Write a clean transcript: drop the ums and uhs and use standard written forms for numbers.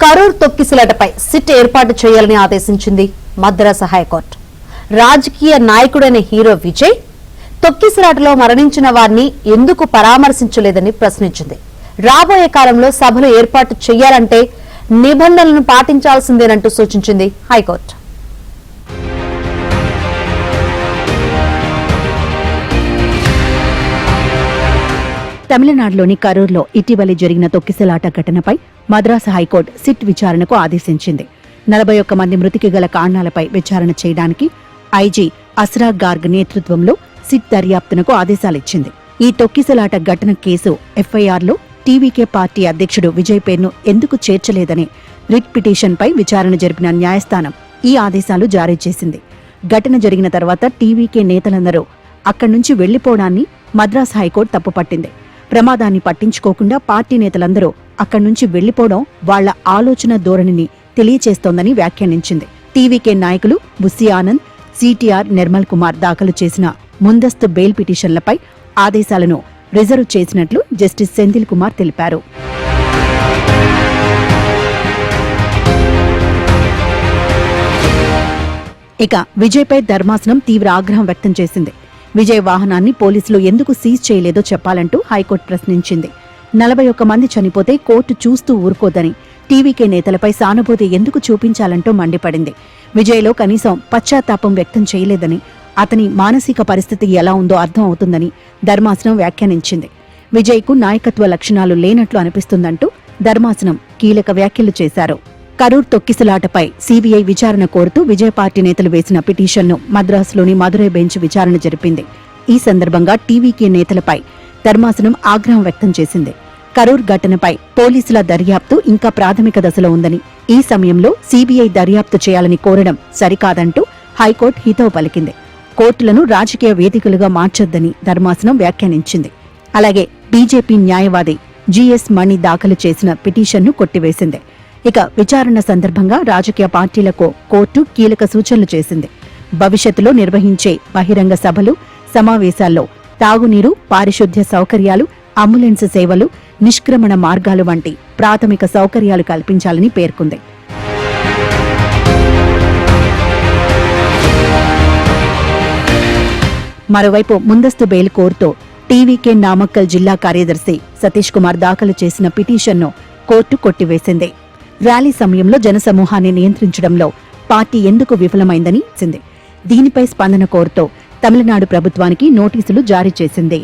Karur తొక్కిసలాటపై SIT ఏర్పాటు చేయాలని ఆదేశించింది మద్రాస్ హైకోర్టు. రాజకీయ నాయకుడైన హీరో విజయ్ తొక్కిసలాటలో మరణించిన వారిని ఎందుకు పరామర్శించలేదని ప్రశ్నించింది. రాబోయే కాలంలో సభలు ఏర్పాటు చేయాలంటే నిబంధనలను పాటించాల్సిందేనంటూ సూచించింది హైకోర్టు. తమిళనాడులోని కరూర్లో ఇటీవలి జరిగిన తొక్కిసలాట ఘటనపై మద్రాసు హైకోర్టు సిట్ విచారణకు ఆదేశించింది. 41 మంది మృతికి గల కారణాలపై విచారణ చేయడానికి ఐజీ అస్రా గార్గ్ నేతృత్వంలో సిట్ దర్యాప్తునకు ఆదేశాలిచ్చింది. ఈ తొక్కిసలాట ఘటన కేసు ఎఫ్ఐఆర్లో టీవీకే పార్టీ అధ్యక్షుడు విజయ్ పేరును ఎందుకు చేర్చలేదని రిట్ పిటిషన్పై విచారణ జరిపిన న్యాయస్థానం ఈ ఆదేశాలు జారీ చేసింది. ఘటన జరిగిన తర్వాత టీవీకే నేతలందరూ అక్కడి నుంచి వెళ్లిపోవడాన్ని మద్రాస్ హైకోర్టు తప్పుపట్టింది. ప్రమాదాన్ని పట్టించుకోకుండా పార్టీ నేతలందరూ అక్కడి నుంచి వెళ్లిపోవడం వాళ్ల ఆలోచన ధోరణిని తెలియచేస్తోందని వ్యాఖ్యానించింది. టీవీకే నాయకులు బుస్సి ఆనంద్, సిటిఆర్ నిర్మల్ కుమార్ దాఖలు చేసిన ముందస్తు బెయిల్ పిటిషన్లపై ఆదేశాలను రిజర్వ్ చేసినట్లు జస్టిస్ సెంథిల్ కుమార్ తెలిపారు. ఇక విజయ్పై ధర్మాసనం తీవ్ర ఆగ్రహం వ్యక్తం చేసింది. విజయ్ వాహనాన్ని పోలీసులు ఎందుకు సీజ్ చేయలేదో చెప్పాలంటూ హైకోర్టు ప్రశ్నించింది. 41 మంది చనిపోతే కోర్టు చూస్తూ ఊరుకోదని, టీవీకే నేతలపై సానుభూతి ఎందుకు చూపించాలంటూ మండిపడింది. విజయ్లో కనీసం పశ్చాత్తాపం వ్యక్తం చేయలేదని, అతని మానసిక పరిస్థితి ఎలా ఉందో అర్థం అవుతుందని ధర్మాసనం వ్యాఖ్యానించింది. విజయ్కు నాయకత్వ లక్షణాలు లేనట్లు అనిపిస్తుందంటూ ధర్మాసనం కీలక వ్యాఖ్యలు చేశారు. కరూర్ తొక్కిసలాటపై సీబీఐ విచారణ కోరుతూ విజయ్ పార్టీ నేతలు వేసిన పిటిషన్ను మద్రాసులోని మదురై బెంచ్ విచారణ జరిపింది. ఈ సందర్భంగా టీవీకే నేతలపై ధర్మాసనం ఆగ్రహం వ్యక్తం చేసింది. కరూర్ ఘటనపై పోలీసుల దర్యాప్తు ఇంకా ప్రాథమిక దశలో ఉందని, ఈ సమయంలో సీబీఐ దర్యాప్తు చేయాలని కోరడం సరికాదంటూ హైకోర్టు హితవు పలికింది. కోర్టులను రాజకీయ వేదికలుగా మార్చొద్దని ధర్మాసనం వ్యాఖ్యానించింది. అలాగే బీజేపీ న్యాయవాది జీఎస్ మణి దాఖలు చేసిన పిటిషన్ను కొట్టివేసింది. ఇక విచారణ సందర్భంగా రాజకీయ పార్టీలకు కోర్టు కీలక సూచనలు చేసింది. భవిష్యత్తులో నిర్వహించే బహిరంగ సభలు, సమావేశాల్లో తాగునీరు, పారిశుద్ధ్య సౌకర్యాలు, అంబులెన్స్ సేవలు, నిష్క్రమణ మార్గాలు వంటి ప్రాథమిక సౌకర్యాలు కల్పించాలని పేర్కొంది. మరోవైపు ముందస్తు బెయిల్ కోరుతూ టీవీకే నామక్కల్ జిల్లా కార్యదర్శి సతీష్ కుమార్ దాఖలు చేసిన పిటిషన్ను కోర్టు కొట్టివేసింది. ర్యాలీ సమయంలో జనసమూహాన్ని నియంత్రించడంలో పార్టీ ఎందుకు విఫలమైందని దీనిపై స్పందన కోరుతూ తమిళనాడు ప్రభుత్వానికి నోటీసులు జారీ చేసింది.